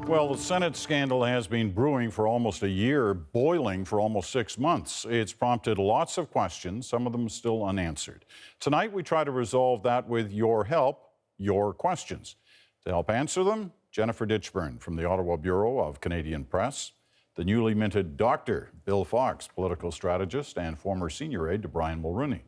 Well, the Senate scandal has been brewing for almost a year, boiling for almost 6 months. It's prompted lots of questions, some of them still unanswered. Tonight, we try to resolve that with your help, your questions. To help answer them, Jennifer Ditchburn from the Ottawa Bureau of Canadian Press, the newly minted Dr. Bill Fox, political strategist and former senior aide to Brian Mulroney,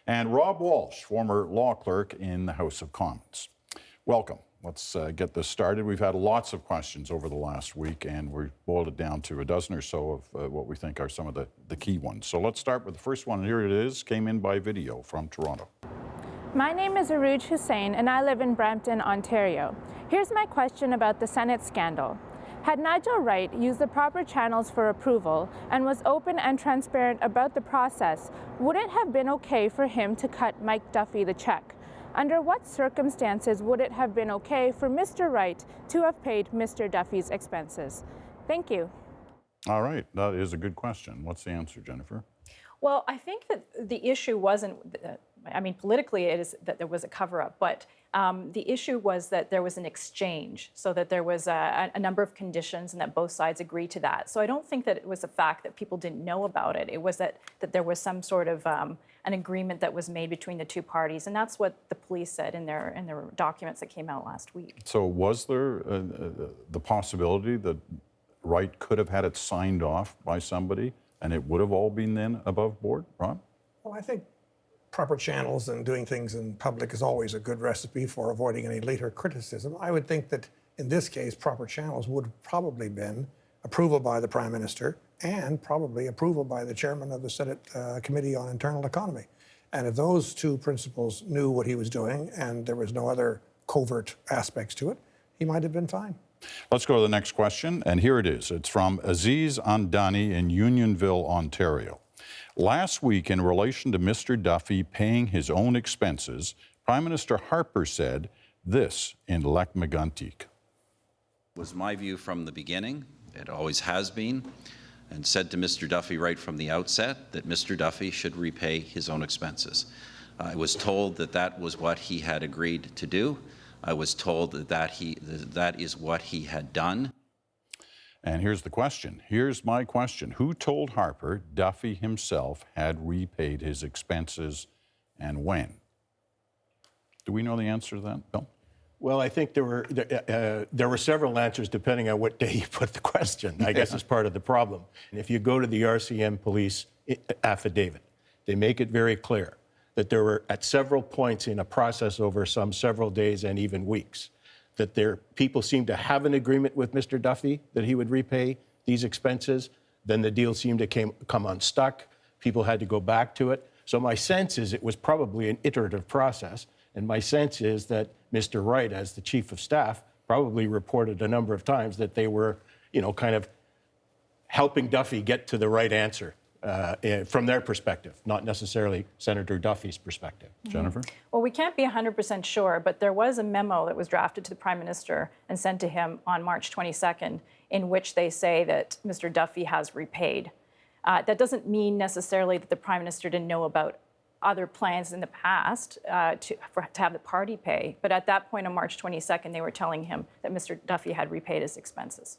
and Rob Walsh, former law clerk in the House of Commons. Welcome. Let's get this started. We've had lots of questions over the last week, and we've boiled it down to a dozen or so of what we think are some of the key ones. So let's start with the first one. Here it is, came in by video from Toronto. My name is Aruj Hussain, and I live in Brampton, Ontario. Here's my question about the Senate scandal. Had Nigel Wright used the proper channels for approval and was open and transparent about the process, would it have been okay for him to cut Mike Duffy the check? Under what circumstances would it have been okay for Mr. Wright to have paid Mr. Duffy's expenses? Thank you. All right, that is a good question. What's the answer, Jennifer? Well, I think that the issue wasn't, politically it is that there was a cover-up, but the issue was that there was an exchange, so that there was a number of conditions and that both sides agreed to that. So I don't think that it was the fact that people didn't know about it. It was that there was some sort of an agreement that was made between the two parties, and that's what the police said in their documents that came out last week. So was there the possibility that Wright could have had it signed off by somebody and it would have all been then above board, Rob? Well, I think proper channels and doing things in public is always a good recipe for avoiding any later criticism. I would think that in this case, proper channels would have probably been approval by the Prime Minister and probably approval by the chairman of the Senate Committee on Internal Economy. And if those two principals knew what he was doing and there was no other covert aspects to it, he might have been fine. Let's go to the next question, and here it is. It's from Aziz Andani in Unionville, Ontario. Last week, in relation to Mr. Duffy paying his own expenses, Prime Minister Harper said this in Lac Mégantic. Was my view from the beginning, it always has been, and said to Mr. Duffy right from the outset that Mr. Duffy should repay his own expenses. I was told that that was what he had agreed to do. I was told that is what he had done. And here's the question. Here's my question. Who told Harper Duffy himself had repaid his expenses and when? Do we know the answer to that, Bill? Well, I think there were several answers depending on what day you put the question. I guess it's part of the problem. And if you go to the RCM police affidavit, they make it very clear that there were at several points in a process over some several days and even weeks, that people seemed to have an agreement with Mr. Duffy that he would repay these expenses. Then the deal seemed to come unstuck. People had to go back to it. So my sense is it was probably an iterative process. And my sense is that Mr. Wright, as the chief of staff, probably reported a number of times that they were, kind of helping Duffy get to the right answer from their perspective, not necessarily Senator Duffy's perspective. Jennifer? Well, we can't be 100% sure, but there was a memo that was drafted to the Prime Minister and sent to him on March 22nd, in which they say that Mr. Duffy has repaid. That doesn't mean necessarily that the Prime Minister didn't know about other plans in the past to have the party pay, but at that point on March 22nd, they were telling him that Mr. Duffy had repaid his expenses.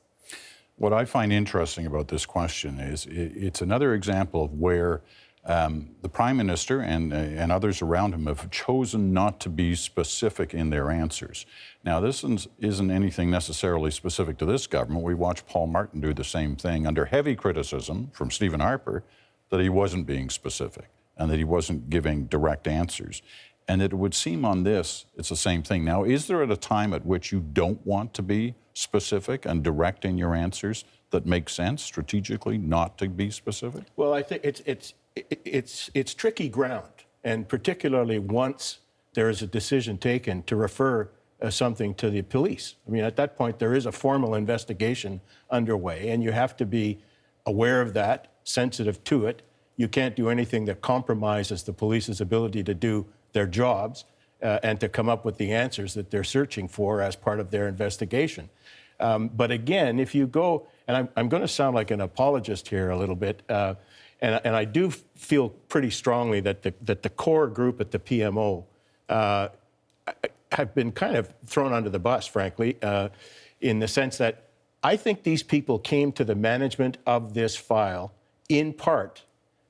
What I find interesting about this question is it's another example of where the Prime Minister and others around him have chosen not to be specific in their answers. Now, this isn't anything necessarily specific to this government. We watched Paul Martin do the same thing under heavy criticism from Stephen Harper that he wasn't being specific and that he wasn't giving direct answers. And it would seem on this, it's the same thing. Now, is there at a time at which you don't want to be specific and direct in your answers that makes sense strategically not to be specific? Well, I think it's tricky ground, and particularly once there is a decision taken to refer something to the police. I mean, at that point, there is a formal investigation underway, and you have to be aware of that, sensitive to it. You can't do anything that compromises the police's ability to do their jobs and to come up with the answers that they're searching for as part of their investigation. But again, if you go, and I'm going to sound like an apologist here a little bit, and I do feel pretty strongly that the core group at the PMO have been kind of thrown under the bus, frankly, in the sense that I think these people came to the management of this file in part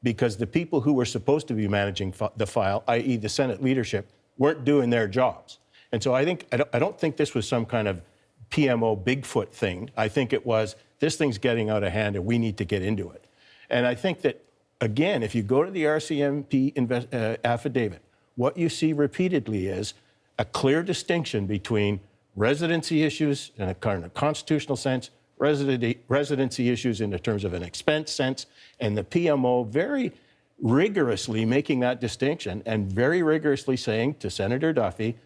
because the people who were supposed to be managing the file, i.e. the Senate leadership, weren't doing their jobs. And so I don't think this was some kind of PMO Bigfoot thing. I think it was, this thing's getting out of hand and we need to get into it. And I think that, again, if you go to the RCMP affidavit, what you see repeatedly is a clear distinction between residency issues in a kind of constitutional sense, residency issues in terms of an expense sense, and the PMO very rigorously making that distinction and very rigorously saying to Senator Duffy,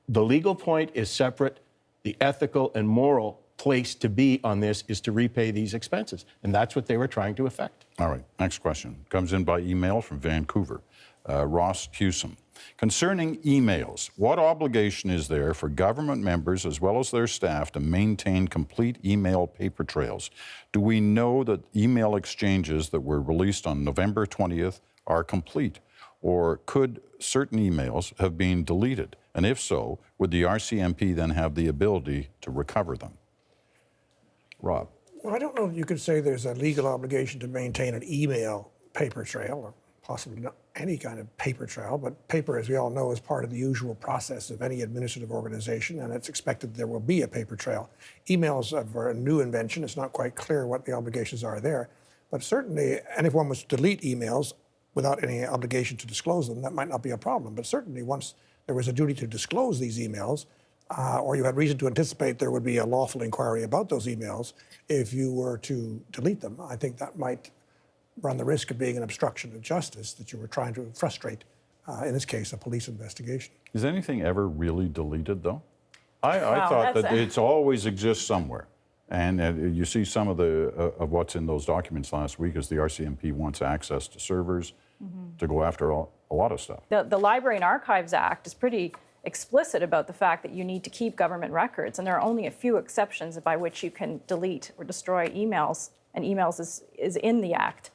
the legal point is separate. The ethical and moral place to be on this is to repay these expenses. And that's what they were trying to effect. All right, next question comes in by email from Vancouver. Ross Hewsome. Concerning emails, what obligation is there for government members as well as their staff to maintain complete email paper trails? Do we know that email exchanges that were released on November 20th are complete? Or could certain emails have been deleted? And if so, would the RCMP then have the ability to recover them? Rob. Well, I don't know that you could say there's a legal obligation to maintain an email paper trail, or possibly not any kind of paper trail, but paper, as we all know, is part of the usual process of any administrative organization, and it's expected there will be a paper trail. Emails are a new invention. It's not quite clear what the obligations are there, but certainly, and if one was to delete emails without any obligation to disclose them, that might not be a problem, but certainly once there was a duty to disclose these emails, or you had reason to anticipate there would be a lawful inquiry about those emails, if you were to delete them, I think that might run the risk of being an obstruction of justice that you were trying to frustrate, in this case, a police investigation. Is anything ever really deleted, though? I thought that it's always exists somewhere. And you see some of of what's in those documents last week is the RCMP wants access to servers to go after a lot of stuff. The Library and Archives Act is pretty explicit about the fact that you need to keep government records, and there are only a few exceptions by which you can delete or destroy emails, and emails is in the Act.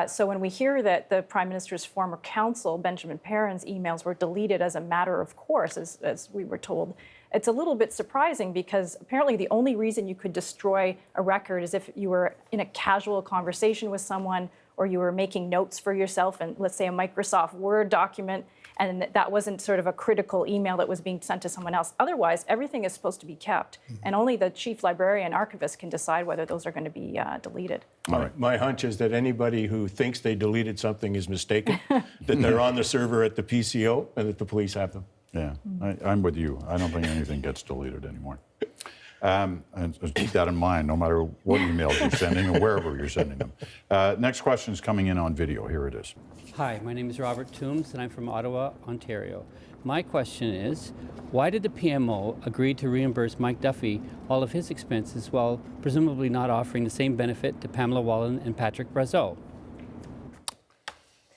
So when we hear that the Prime Minister's former counsel, Benjamin Perrin's emails were deleted as a matter of course, as we were told, it's a little bit surprising because apparently the only reason you could destroy a record is if you were in a casual conversation with someone or you were making notes for yourself in, let's say, a Microsoft Word document, and that wasn't sort of a critical email that was being sent to someone else. Otherwise, everything is supposed to be kept, and only the chief librarian archivist can decide whether those are going to be deleted. My hunch is that anybody who thinks they deleted something is mistaken, that they're on the server at the PCO and that the police have them. Yeah, I'm with you. I don't think anything gets deleted anymore. And keep that in mind, no matter what emails you're sending or wherever you're sending them. Next question is coming in on video. Here it is. Hi, my name is Robert Toombs, and I'm from Ottawa, Ontario. My question is, why did the PMO agree to reimburse Mike Duffy all of his expenses while presumably not offering the same benefit to Pamela Wallin and Patrick Brazeau?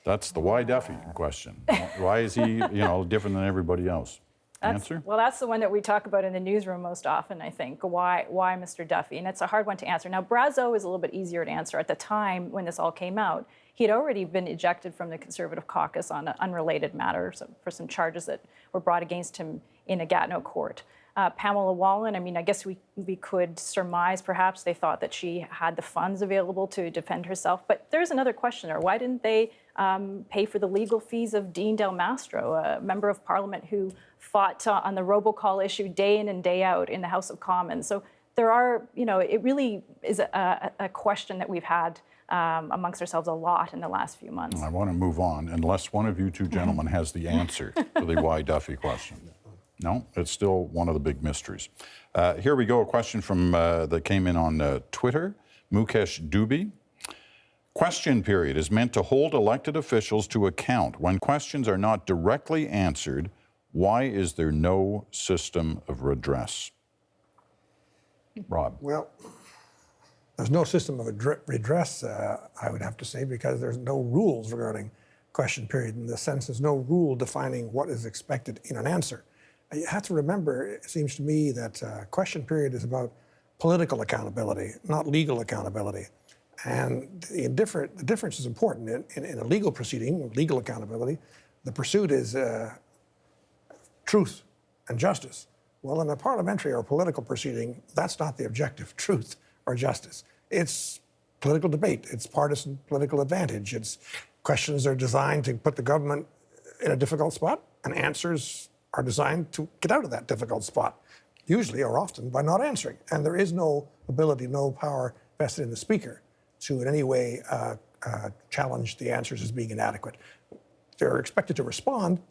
That's the why Duffy question. Why is he, different than everybody else? Answer? Well, that's the one that we talk about in the newsroom most often, I think. Why Mr. Duffy? And it's a hard one to answer. Now, Brazeau is a little bit easier to answer. At the time when this all came out, he had already been ejected from the Conservative caucus on an unrelated matter for some charges that were brought against him in a Gatineau court. Pamela Wallin, I guess we could surmise perhaps they thought that she had the funds available to defend herself. But there's another question there. Why didn't they pay for the legal fees of Dean Del Mastro, a member of Parliament who fought on the robocall issue day in and day out in the House of Commons? So there are, it really is a question that we've had amongst ourselves a lot in the last few months. I want to move on, unless one of you two gentlemen has the answer to the why Duffy question. No, it's still one of the big mysteries. Here we go, a question from that came in on Twitter. Mukesh Dubey. Question period is meant to hold elected officials to account. When questions are not directly answered, why is there no system of redress? Rob. Well, there's no system of redress, I would have to say, because there's no rules regarding question period. In the sense, there's no rule defining what is expected in an answer. You have to remember, it seems to me, that question period is about political accountability, not legal accountability. And the difference is important. In a legal proceeding, legal accountability, the pursuit is truth and justice, Well, in a parliamentary or political proceeding, that's not the objective truth or justice. It's political debate. It's partisan political advantage. It's questions are designed to put the government in a difficult spot, and answers are designed to get out of that difficult spot, usually or often by not answering. And there is no ability, no power vested in the Speaker to in any way challenge the answers as being inadequate. They're expected to respond,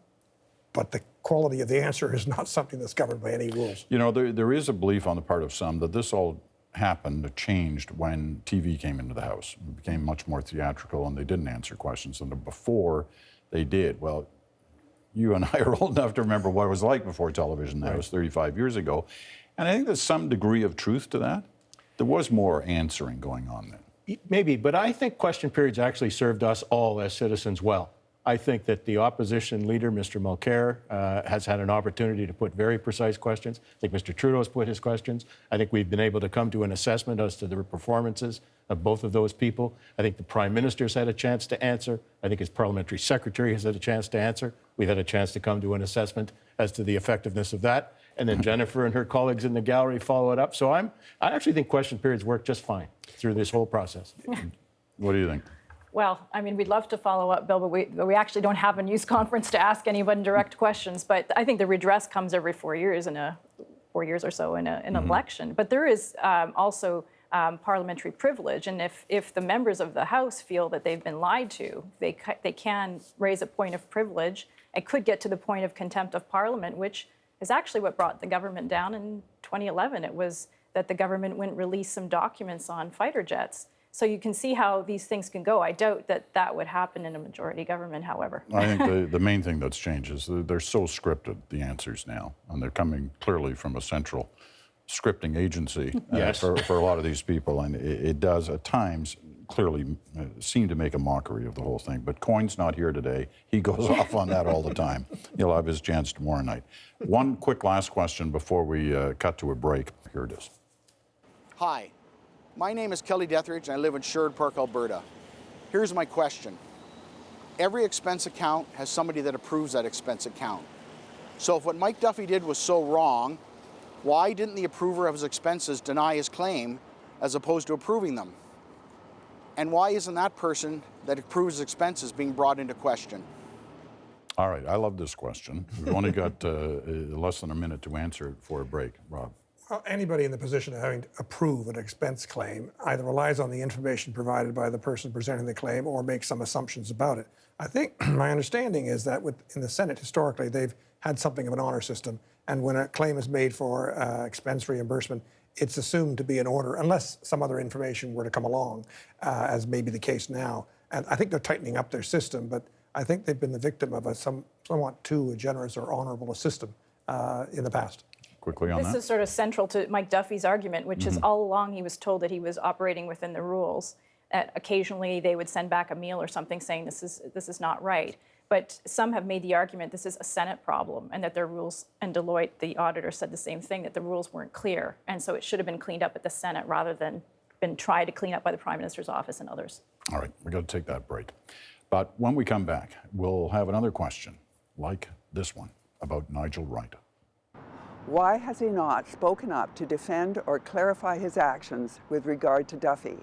but the quality of the answer is not something that's governed by any rules. You know, there is a belief on the part of some that this all happened, changed when TV came into the House. It became much more theatrical and they didn't answer questions than before they did. Well, you and I are old enough to remember what it was like before television. That was 35 years ago. And I think there's some degree of truth to that. There was more answering going on then. Maybe, but I think question periods actually served us all as citizens well. I think that the opposition leader, Mr. Mulcair, has had an opportunity to put very precise questions. I think Mr. Trudeau's put his questions. I think we've been able to come to an assessment as to the performances of both of those people. I think the Prime Minister's had a chance to answer. I think his parliamentary secretary has had a chance to answer. We've had a chance to come to an assessment as to the effectiveness of that. And then Jennifer and her colleagues in the gallery follow it up. So I actually think question periods work just fine through this whole process. What do you think? Well, I mean, we'd love to follow up, Bill, but we actually don't have a news conference to ask anyone direct questions. But I think the redress comes every 4 years in 4 years or so in an election. But there is also parliamentary privilege, and if the members of the House feel that they've been lied to, they can raise a point of privilege. It could get to the point of contempt of Parliament, which is actually what brought the government down in 2011. It was that the government wouldn't release some documents on fighter jets. So you can see how these things can go. I doubt that would happen in a majority government, however. I think the main thing that's changed is they're so scripted, the answers now, and they're coming clearly from a central scripting agency Yes. for a lot of these people, and it does at times clearly seem to make a mockery of the whole thing. But Coyne's not here today. He goes off on that all the time. He'll have his chance tomorrow night. One quick last question before we cut to a break. Here it is. Hi, my name is Kelly Dethridge and I live in Sherwood Park, Alberta. Here's my question. Every expense account has somebody that approves that expense account. So if what Mike Duffy did was so wrong, why didn't the approver of his expenses deny his claim as opposed to approving them? And why isn't that person that approves expenses being brought into question? All right, I love this question. We've only got less than a minute to answer it for a break. Rob. Well, anybody in the position of having to approve an expense claim either relies on the information provided by the person presenting the claim or makes some assumptions about it. I think my understanding is that in the Senate, historically, they've had something of an honor system, and when a claim is made for expense reimbursement, it's assumed to be in order, unless some other information were to come along, as may be the case now. And I think they're tightening up their system, but I think they've been the victim of a somewhat too generous or honorable a system in the past. Quickly on This that. is sort of central to Mike Duffy's argument, which is all along he was told that he was operating within the rules. Occasionally they would send back a meal or something saying this is not right. But some have made the argument this is a Senate problem and that their rules, and Deloitte, the auditor, said the same thing, that the rules weren't clear. And so it should have been cleaned up at the Senate rather than been tried to clean up by the Prime Minister's office and others. All right, we've got to take that break. But when we come back, we'll have another question like this one about Nigel Wright. Why has he not spoken up to defend or clarify his actions with regard to Duffy?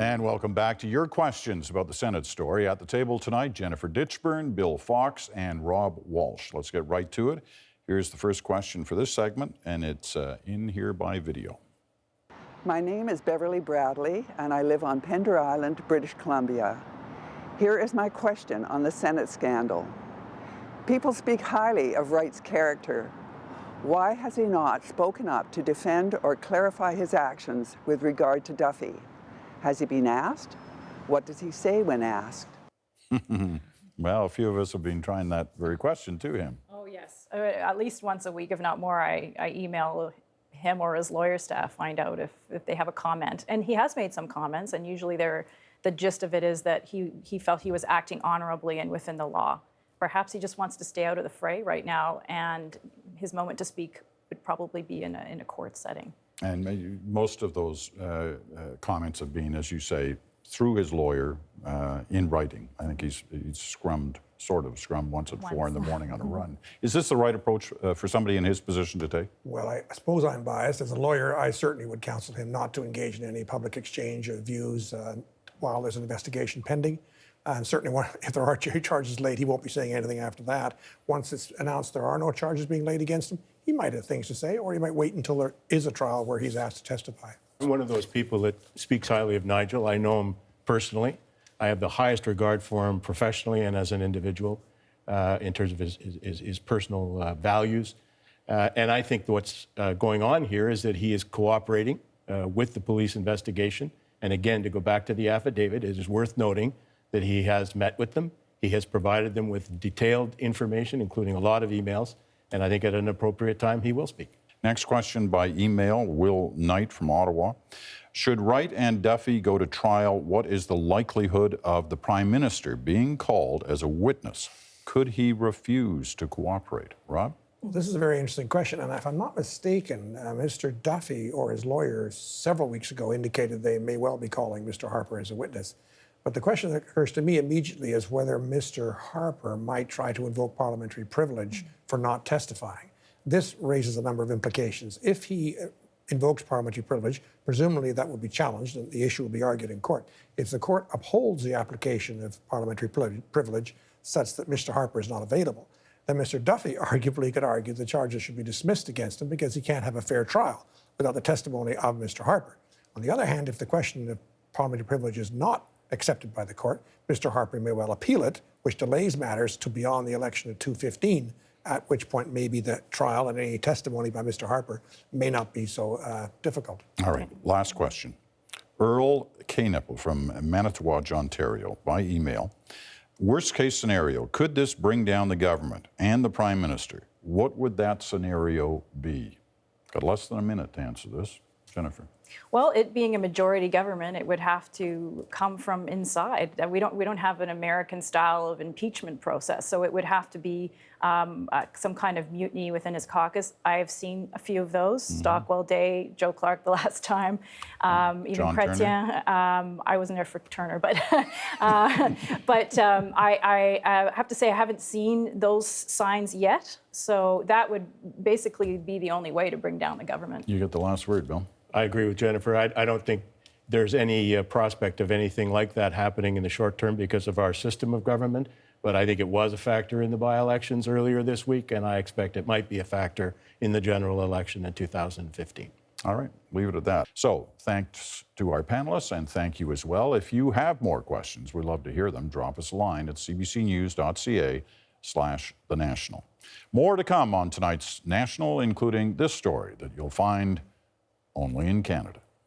And welcome back to your questions about the Senate story. At the table tonight, Jennifer Ditchburn, Bill Fox, and Rob Walsh. Let's get right to it. Here's the first question for this segment, and it's in here by video. My name is Beverly Bradley, and I live on Pender Island, British Columbia. Here is my question on the Senate scandal. People speak highly of Wright's character. Why has he not spoken up to defend or clarify his actions with regard to Duffy? Has he been asked? What does he say when asked? Well, a few of us have been trying that very question to him. Oh, yes. At least once a week, if not more, I email him or his lawyer staff, find out if they have a comment. And he has made some comments, and usually the gist of it is that he felt he was acting honorably and within the law. Perhaps he just wants to stay out of the fray right now, and his moment to speak would probably be in a court setting. And most of those comments have been, as you say, through his lawyer in writing. I think he's sort of scrummed once at 4 in the morning on a run. Is this the right approach for somebody in his position to take? Well, I suppose I'm biased. As a lawyer, I certainly would counsel him not to engage in any public exchange of views while there's an investigation pending. And certainly, if there are charges laid, he won't be saying anything after that. Once it's announced there are no charges being laid against him, he might have things to say, or he might wait until there is a trial where he's asked to testify. I'm one of those people that speaks highly of Nigel. I know him personally. I have the highest regard for him professionally and as an individual in terms of his personal values. And I think what's going on here is that he is cooperating with the police investigation. And again, to go back to the affidavit, it is worth noting that he has met with them. He has provided them with detailed information, including a lot of emails. And I think at an appropriate time, he will speak. Next question by email, Will Knight from Ottawa. Should Wright and Duffy go to trial, what is the likelihood of the Prime Minister being called as a witness? Could he refuse to cooperate? Rob? Well, this is a very interesting question, and if I'm not mistaken, Mr. Duffy or his lawyers several weeks ago indicated they may well be calling Mr. Harper as a witness. But the question that occurs to me immediately is whether Mr. Harper might try to invoke parliamentary privilege for not testifying. This raises a number of implications. If he invokes parliamentary privilege, presumably that will be challenged and the issue will be argued in court. If the court upholds the application of parliamentary privilege such that Mr. Harper is not available, then Mr. Duffy arguably could argue the charges should be dismissed against him because he can't have a fair trial without the testimony of Mr. Harper. On the other hand, if the question of parliamentary privilege is not accepted by the court, Mr. Harper may well appeal it, which delays matters to beyond the election of 2015, at which point maybe the trial and any testimony by Mr. Harper may not be so difficult. All right, last question. Earl Knipple from Manitowoc, Ontario, by email. Worst case scenario, could this bring down the government and the Prime Minister? What would that scenario be? Got less than a minute to answer this. Jennifer. Well, it being a majority government, it would have to come from inside. We don't have an American style of impeachment process, so it would have to be some kind of mutiny within his caucus. I have seen a few of those. Stockwell Day, Joe Clark the last time, even John Chrétien. I wasn't there for Turner, but I have to say I haven't seen those signs yet. So that would basically be the only way to bring down the government. You get the last word, Bill. I agree with Jennifer. I don't think there's any prospect of anything like that happening in the short term because of our system of government. But I think it was a factor in the by-elections earlier this week, and I expect it might be a factor in the general election in 2015. All right, leave it at that. So thanks to our panelists, and thank you as well. If you have more questions, we'd love to hear them. Drop us a line at cbcnews.ca/The National. More to come on tonight's National, including this story that you'll find only in Canada.